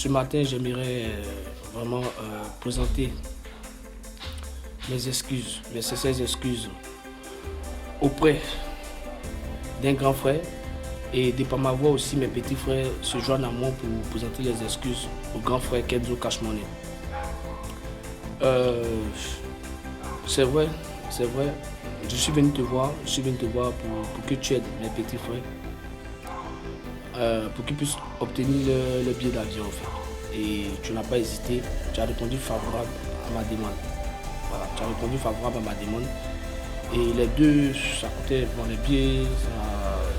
ce matin, j'aimerais vraiment présenter mes excuses, mes sincères excuses auprès d'un grand frère et de par ma voix aussi, mes petits frères se joignent à moi pour présenter les excuses au grand frère Kenzo Cash Money. C'est vrai, je suis venu te voir, pour que tu aides mes petits frères, pour qu'ils puissent obtenir le billet d'avion en fait. Et tu n'as pas hésité, tu as répondu favorable à ma demande. Voilà, tu as répondu favorable à ma demande. Et les deux, ça coûtait, bon, les billets,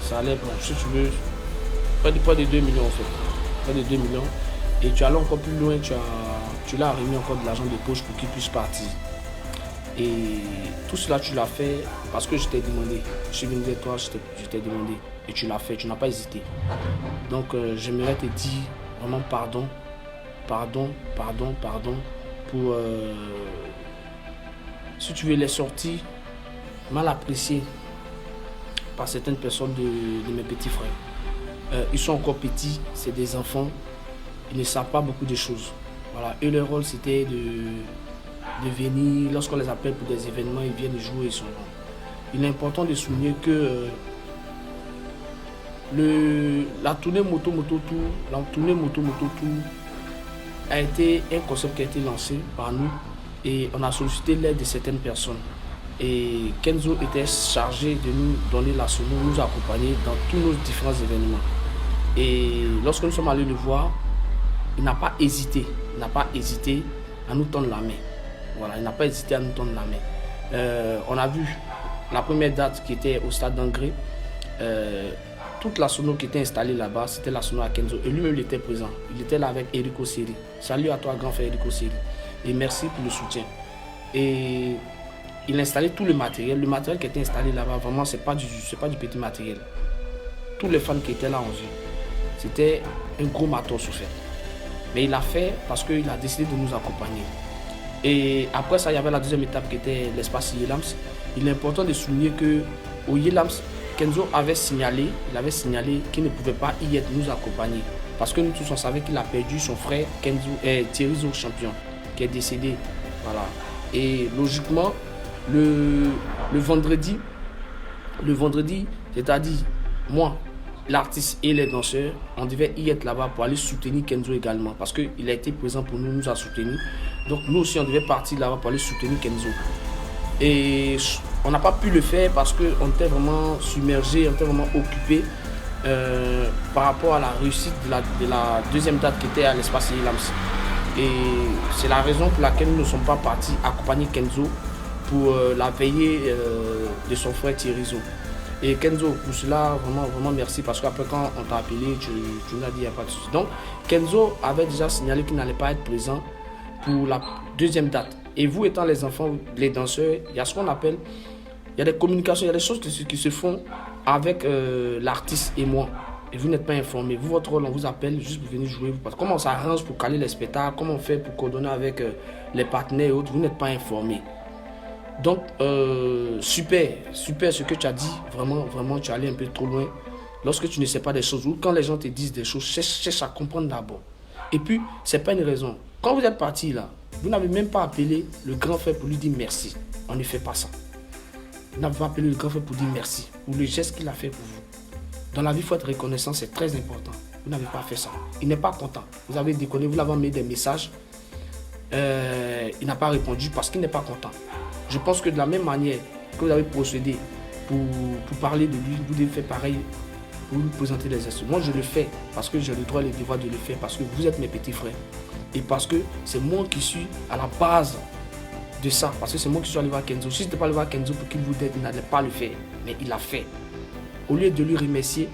ça allait, bon, si tu veux, près de 2 millions en fait. Près de 2 millions. Et tu allais encore plus loin, tu l'as remis encore de l'argent de poche pour qu'il puisse partir. Et tout cela, tu l'as fait parce que je t'ai demandé. Je suis venu vers toi, je t'ai demandé. Et tu l'as fait, tu n'as pas hésité. Donc, j'aimerais te dire vraiment pardon pour, si tu veux, les sorties mal appréciées par certaines personnes de mes petits frères. Ils sont encore petits, c'est des enfants, ils ne savent pas beaucoup de choses. Voilà. Et leur rôle, c'était de venir, lorsqu'on les appelle pour des événements, ils viennent jouer. Il est important de souligner que la tournée moto-moto tour a été un concept qui a été lancé par nous et on a sollicité l'aide de certaines personnes. Et Kenzo était chargé de nous donner la sono, nous accompagner dans tous nos différents événements. Et lorsque nous sommes allés le voir, il n'a pas hésité à nous tendre la main. Voilà, il n'a pas hésité à nous tendre la main. On a vu la première date qui était au stade d'Angré. Toute la sono qui était installée là-bas, c'était la sono à Kenzo. Et lui-même, il était présent. Il était là avec Erico Seri. Salut à toi, grand frère Erico Seri. Et merci pour le soutien. Et il a installé tout le matériel. Le matériel qui était installé là-bas, vraiment, c'est pas du petit matériel. Tous les fans qui étaient là ont vu. C'était un gros matos, en fait. Mais il l'a fait parce qu'il a décidé de nous accompagner. Et après ça, il y avait la deuxième étape qui était l'espace Yelams. Il est important de souligner qu'au Yelams, Kenzo avait signalé qu'il ne pouvait pas y être nous accompagner. Parce que nous tous, on savait qu'il a perdu son frère Thierry Zo Champion, qui est décédé. Voilà. Et logiquement, le vendredi, c'est-à-dire moi, l'artiste et les danseurs, on devait y être là-bas pour aller soutenir Kenzo également. Parce qu'il a été présent pour nous a soutenus. Donc nous aussi, on devait partir là-bas pour aller soutenir Kenzo. Et on n'a pas pu le faire parce qu'on était vraiment submergé, on était vraiment occupé par rapport à la réussite de la deuxième date qui était à l'espace Yelams. Et c'est la raison pour laquelle nous ne sommes pas partis accompagner Kenzo pour la veillée de son frère Thierry Zo. Et Kenzo, pour cela, vraiment merci parce qu'après quand on t'a appelé, tu nous as dit qu'il n'y a pas de souci. Donc Kenzo avait déjà signalé qu'il n'allait pas être présent pour la deuxième date. Et vous étant les enfants, les danseurs, il y a ce qu'on appelle, il y a des communications, il y a des choses qui se font avec l'artiste et moi. Et vous n'êtes pas informés. Vous, votre rôle, on vous appelle juste pour venir jouer. Comment on s'arrange pour caler les spectacles, comment on fait pour coordonner avec les partenaires et autres, vous n'êtes pas informés. Donc, super ce que tu as dit. Vraiment, tu es allé un peu trop loin. Lorsque tu ne sais pas des choses, ou quand les gens te disent des choses, cherche à comprendre d'abord. Et puis, ce n'est pas une raison. Quand vous êtes parti là, vous n'avez même pas appelé le grand frère pour lui dire merci. On ne fait pas ça. Vous n'avez pas appelé le grand frère pour dire merci. Ou le geste qu'il a fait pour vous. Dans la vie, il faut être reconnaissant, c'est très important. Vous n'avez pas fait ça. Il n'est pas content. Vous avez déconné, vous l'avez envoyé des messages. Il n'a pas répondu parce qu'il n'est pas content. Je pense que de la même manière que vous avez procédé pour parler de lui, vous devez faire pareil pour lui présenter les gestes. Moi, je le fais parce que j'ai le droit et le devoir de le faire, parce que vous êtes mes petits frères. Et parce que c'est moi qui suis à la base de ça. Parce que c'est moi qui suis allé voir Kenzo. Si je n'étais pas allé voir Kenzo pour qu'il vous aide, il n'allait pas le faire. Mais il l'a fait. Au lieu de lui remercier,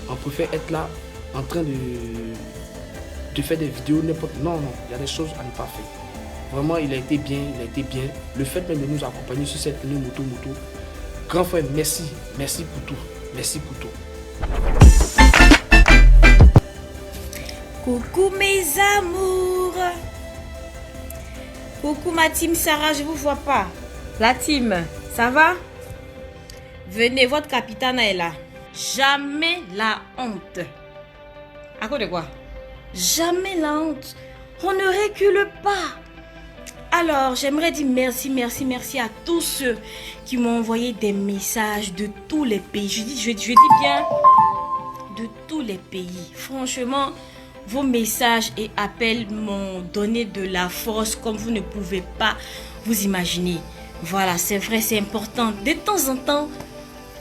on préfère être là en train de faire des vidéos, n'importe. Non, il y a des choses à ne pas faire. Vraiment, il a été bien. Le fait même de nous accompagner sur cette ligne moto. Grand frère, merci pour tout. Merci pour tout. Coucou mes amours. Coucou ma team Sarah, je vous vois pas. La team, ça va? Venez, votre capitaine est là. Jamais la honte. À cause de quoi? Jamais la honte. On ne recule pas. Alors, j'aimerais dire merci à tous ceux qui m'ont envoyé des messages de tous les pays. Je dis bien de tous les pays. Franchement, vos messages et appels m'ont donné de la force comme vous ne pouvez pas vous imaginer. Voilà, c'est vrai, c'est important. De temps en temps,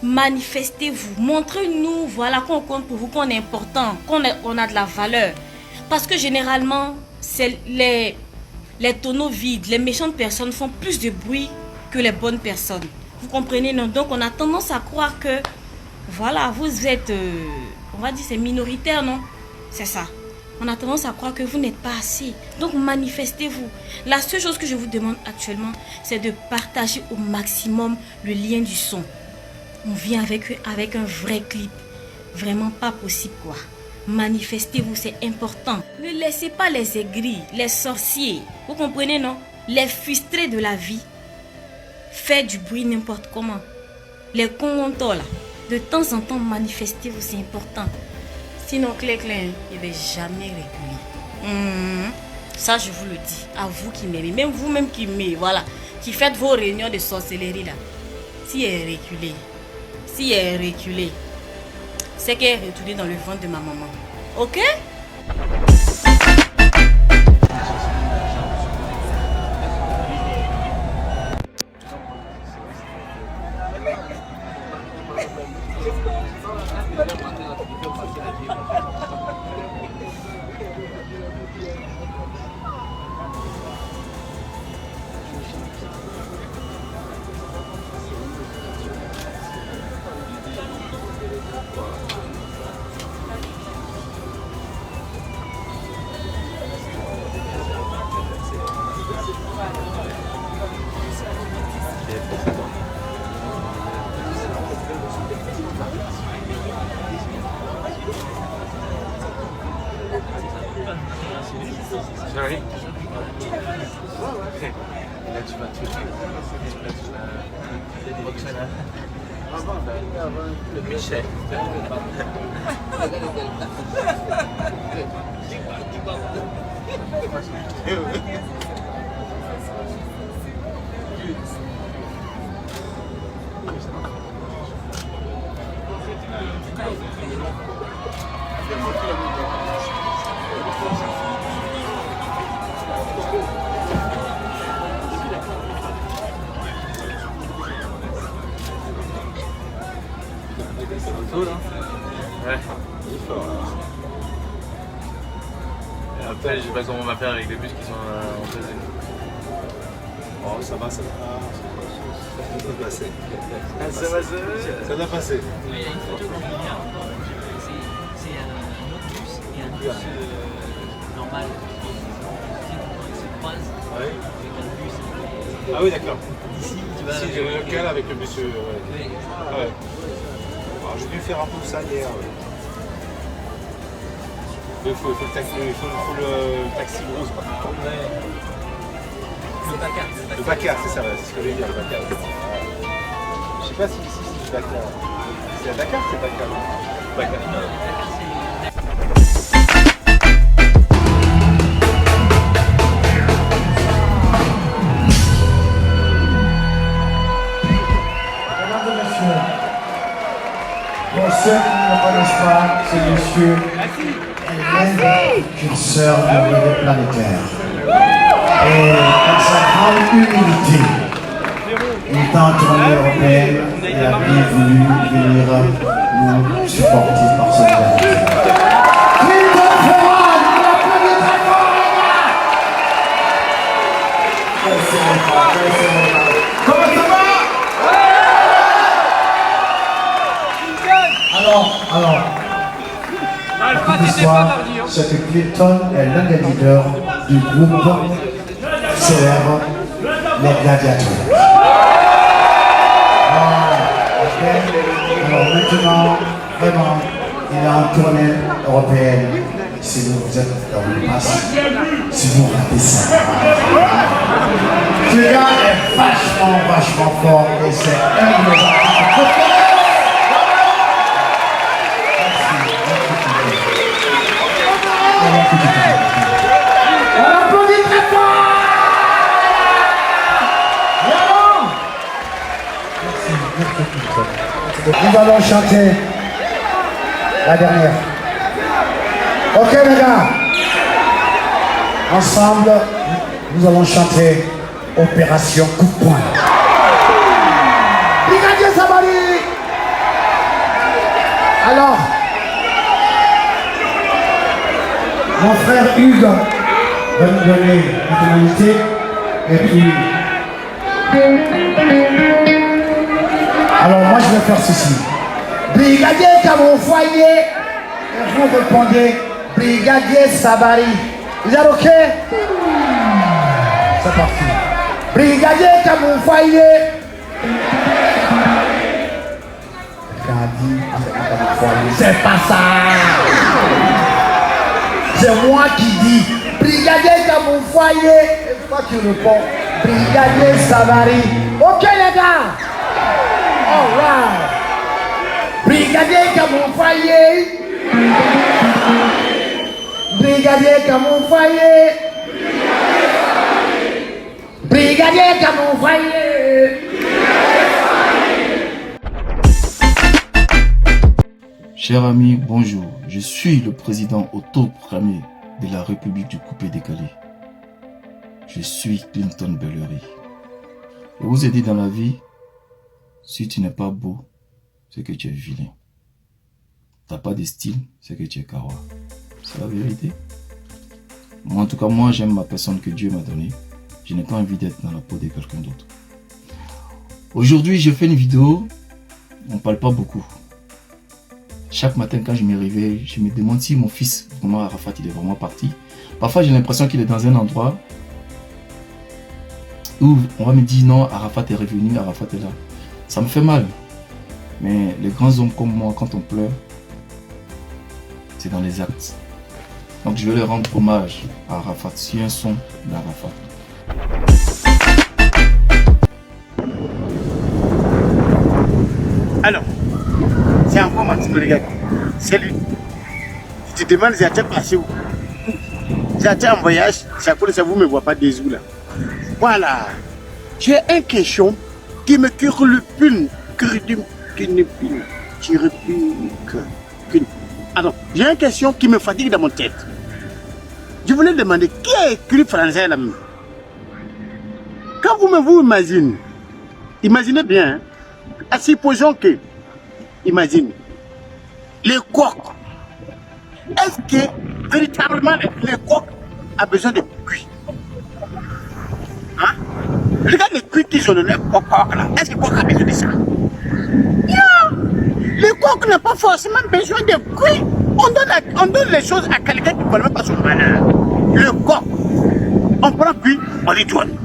manifestez-vous. Montrez-nous, voilà, qu'on compte pour vous, qu'on est important, qu'on a de la valeur. Parce que généralement, c'est les tonneaux vides, les méchantes personnes font plus de bruit que les bonnes personnes. Vous comprenez, non? Donc, on a tendance à croire que, voilà, vous êtes, on va dire, c'est minoritaire, non? C'est ça. On a tendance à croire que vous n'êtes pas assez. Donc, manifestez-vous. La seule chose que je vous demande actuellement, c'est de partager au maximum le lien du son. On vient avec un vrai clip. Vraiment pas possible, quoi. Manifestez-vous, c'est important. Ne laissez pas les aigris, les sorciers, vous comprenez, non? Les frustrés de la vie faire du bruit n'importe comment. Les congontons, là, de temps en temps, manifestez-vous, c'est important. Sinon, il ne va jamais reculer. Ça, je vous le dis, à vous qui m'aimez, même vous-même qui m'aimez, voilà, qui faites vos réunions de sorcellerie, là. Si elle est reculée, c'est qu'elle est retournée dans le ventre de ma maman. Ok? Sorry. Là, tu vas te le Michel. Cool, hein? Ouais, il est fort. Et après, je sais pas comment on va faire avec les bus qui sont en deuxième. Oh, ça va, ça va. Ça va passer. Ça va passer. Il y a une photo qu'on vient. C'est un autre bus et un bus normal qui se croise Ouais. avec un bus. Ah oui, d'accord. Ici, tu vas. Si, j'ai le local avec le monsieur. Ouais. Oui. Ah ouais. Alors, j'ai dû faire un peu ça hier. Ouais. Il faut le taxi rose. Ouais. Le Bacar. Le Bacar, c'est ça, ouais, c'est ce que je veux dire, le Bacar. Je sais pas si ici c'est le Bacar. C'est le Dakar, c'est le Bacar. Bacar. Non, le Bacar, c'est. Pour ceux qui ne connaissent pas, c'est monsieur Hélène, curseur de l'unité planétaire. Et dans sa grande humilité, étant tournée européenne, il a bien voulu venir nous supporter par cette vérité. Comment ça va? Alors, l'histoire, c'est que Clinton est l'un des leaders du groupe célèbre Les Gladiateurs. Alors maintenant, vraiment, il est en tournée européenne. Si vous êtes dans le passe, si vous ratez ça. Ce gars est vachement fort et c'est un de nos artistes. On applaudit très fort. Nous allons chanter la dernière. Ok les gars. Ensemble, nous allons chanter Opération Coup de poing. Brigadier Sabali. Alors, mon frère Hugues va nous donner une tonalité et puis... Alors moi je vais faire ceci. Brigadier Camon Foyer, et vous répondez Brigadier Sabari. Vous êtes ok? C'est parti. Brigadier Camon Foyer. Quelqu'un a dit Camon Foyer. C'est pas ça. C'est moi qui dis Brigadier Camon Foyer. Et toi qui réponds Brigadier Sabari. Ok les gars. All right. Brigadier Camon Foyer. Brigadier Camon Foyer. Brigadier Camon Foyer. Chers amis, bonjour. Je suis le président autoproclamé de la République du coupé-décalé. Je suis Clinton Bellery. Je vous ai dit dans la vie, si tu n'es pas beau, c'est que tu es vilain. T'as pas de style, c'est que tu es carreau. C'est la vérité. Moi, en tout cas, moi, j'aime ma personne que Dieu m'a donnée. Je n'ai pas envie d'être dans la peau de quelqu'un d'autre. Aujourd'hui, je fais une vidéo. On parle pas beaucoup. Chaque matin, quand je me réveille, je me demande si mon fils, vraiment Arafat, il est vraiment parti. Parfois, j'ai l'impression qu'il est dans un endroit où on va me dire non, Arafat est revenu, Arafat est là. Ça me fait mal. Mais les grands hommes comme moi, quand on pleure, c'est dans les actes. Donc je vais leur rendre hommage à Arafat, sur un son d'Arafat. Alors, c'est encore ma petite regarde. C'est lui. Tu te demandes, j'ai passé où? J'ai en voyage, c'est à cause de ça, vous ne me voyez pas des où là. Voilà. J'ai une question qui me curlupune. Alors, j'ai une question qui me fatigue dans mon tête. Je voulais demander qui a écrit français là-même. Quand vous imaginez, imaginez bien, hein, supposons que, imagine, les coqs, est-ce que véritablement les coqs a besoin de cuits? Hein? Regarde les cuits qui sont donnés aux coqs là. Est-ce que les coqs a besoin de ça? Non! Les coqs n'ont pas forcément besoin de cuits. On donne les choses à quelqu'un qui ne connaît pas son malheur. Le coq, on prend cuit, on lui donne.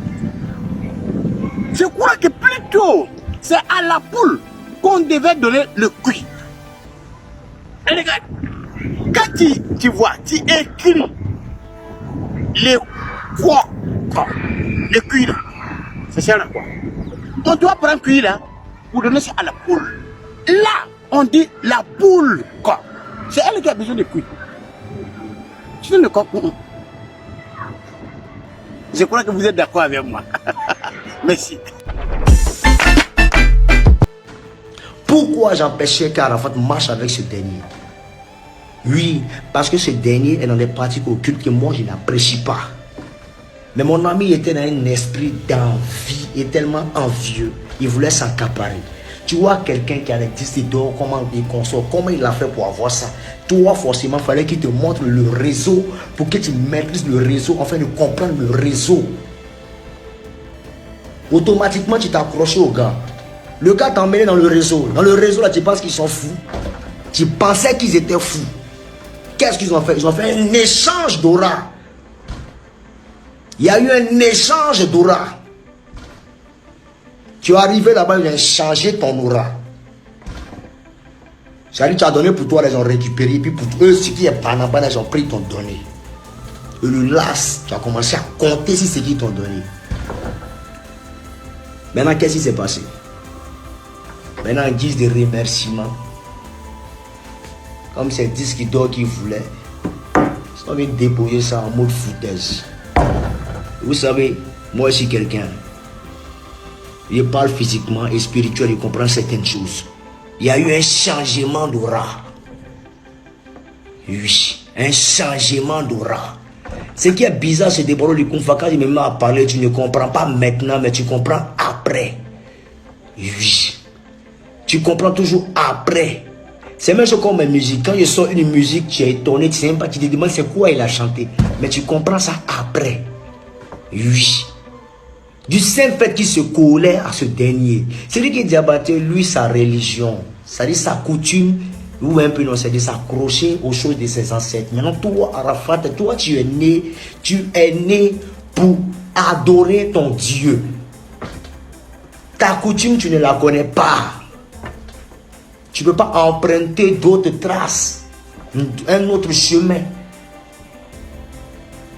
Je crois que plutôt, c'est à la poule qu'on devait donner le cuit. Et regarde, quand tu vois, tu écris les coqs, le cuit là, c'est ça là quoi. On doit prendre le cuit là pour donner ça à la poule. Là, on dit la poule quoi. C'est elle qui a besoin de cuit. Tu donnes le coq. Je crois que vous êtes d'accord avec moi. Merci. Pourquoi j'empêchais qu'Arafat marche avec ce dernier? Oui, parce que ce dernier est dans des pratiques occultes que moi je n'apprécie pas. Mais mon ami était dans un esprit d'envie et tellement envieux, il voulait s'accaparer. Tu vois quelqu'un qui a des disques d'or, comment il consort, comment il a fait pour avoir ça. Toi, forcément, il fallait qu'il te montre le réseau pour que tu maîtrises le réseau, afin de comprendre le réseau. Automatiquement, tu t'accroches au gars. Le gars t'a emmené dans le réseau. Dans le réseau, là, tu penses qu'ils sont fous. Tu pensais qu'ils étaient fous. Qu'est-ce qu'ils ont fait? Ils ont fait un échange d'aura. Il y a eu un échange d'aura. Tu es arrivé là-bas, ils ont changé ton aura. C'est-à-dire tu as donné pour toi, ils ont récupéré. Et puis pour eux, ce qui est banabana, ils ont pris, ils t'ont donné. Et le las, tu as commencé à compter si c'est qui t'ont donné. Maintenant, qu'est-ce qui s'est passé? Maintenant, en guise de remerciement, comme c'est 10 qui d'or qu'ils voulaient, ils On vient déposer ça en mode foutaise. Vous savez, moi je suis quelqu'un. Je parle physiquement et spirituel, je comprends certaines choses. Il y a eu un changement d'aura. Oui, un changement d'aura. Ce qui est bizarre, c'est Deboro de Koumfa, quand il me met à parler, tu ne comprends pas maintenant, mais tu comprends après. Oui. Tu comprends toujours après. C'est même chose comme ma musique. Quand je sors une musique, tu es étonné, tu sais même pas, tu te demandes c'est quoi il a chanté. Mais tu comprends ça après. Oui. Du simple fait qu'il se collait à ce dernier. C'est lui qui Diabaté, lui, sa religion, c'est-à-dire sa coutume, ou un peu non, c'est-à-dire s'accrocher aux choses de ses ancêtres. Maintenant, toi, Arafat, toi, tu es né pour adorer ton Dieu. Ta coutume, tu ne la connais pas. Tu ne peux pas emprunter d'autres traces, un autre chemin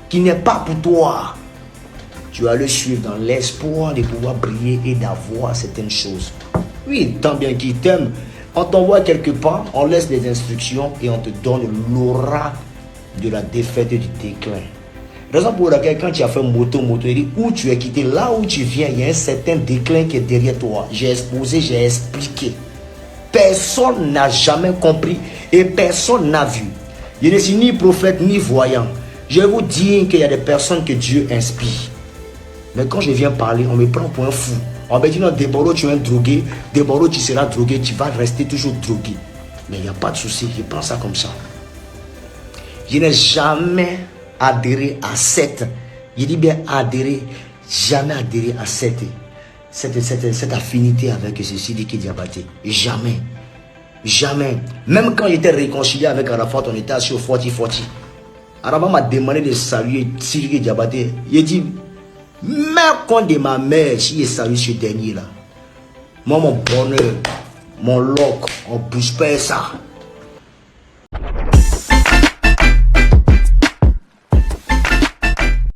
qui n'est pas pour toi. Tu vas le suivre dans l'espoir de pouvoir briller et d'avoir certaines choses. Oui, tant bien qu'il t'aime, on t'envoie quelque part, on laisse des instructions et on te donne l'aura de la défaite et du déclin. Raison pour laquelle quand tu as fait moto, il dit où tu es quitté, là où tu viens, il y a un certain déclin qui est derrière toi. J'ai exposé, j'ai expliqué. Personne n'a jamais compris et personne n'a vu. Je ne suis ni prophète ni voyant. Je vais vous dire qu'il y a des personnes que Dieu inspire. Mais quand je viens parler, on me prend pour un fou. On me dit non, Deboro, tu es un drogué. Deboro, tu seras drogué, tu vas rester toujours drogué. Mais il n'y a pas de souci, je prends ça comme ça. Je n'ai jamais adhéré à cette. Je dis bien adhéré, jamais adhéré à cette affinité avec ceci dit qui Diabaté. Jamais. Jamais. Même quand j'étais réconcilié avec Arafat, on était assis au 40-40. Arafat m'a demandé de saluer Sidiki Diabaté. Il dit, même quand de ma mère, si je salue ce dernier là, moi mon bonheur, mon loc, on ne bouge pas ça.